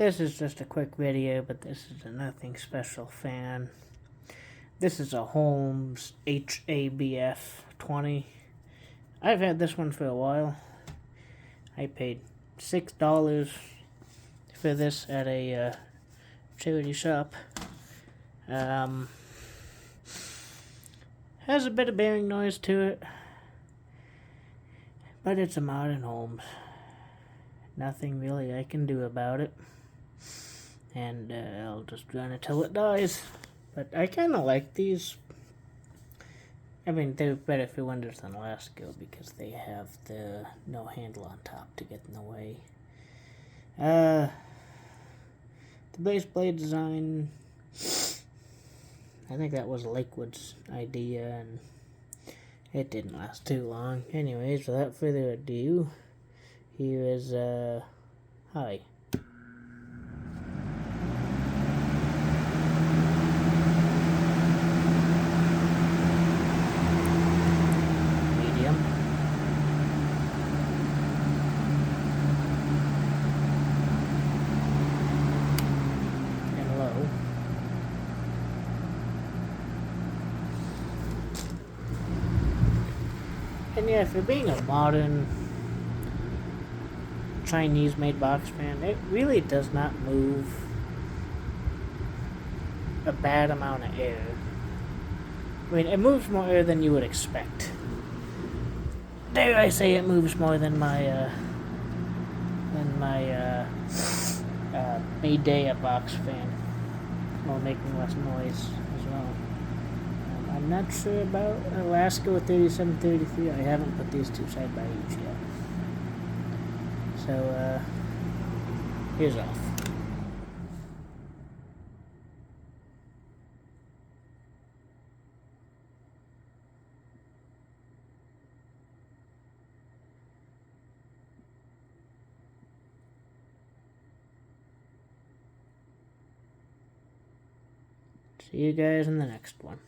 This is just a quick video, but this is a nothing special fan. This is a Holmes HABF 20. I've had this one for a while. I paid $6 for this at a charity shop. Has a bit of bearing noise to it, but it's a modern Holmes. Nothing really I can do about it. And I'll just run it till it dies. But I kind of like these. I mean, they're better for windows than Lasco because they have the no handle on top to get in the way. The base blade design, I think that was Lakewood's idea, and it didn't last too long. Anyways, without further ado, here is, hi. Medium. And low. And yeah, for being a modern Chinese-made box fan, it really does not move a bad amount of air. I mean, it moves more air than you would expect. Dare I say it moves more than my Mayday box fan, while making less noise as well. I'm not sure about Alaska with 3733. I haven't put these two side by each yet. So, here's off. See you guys in the next one.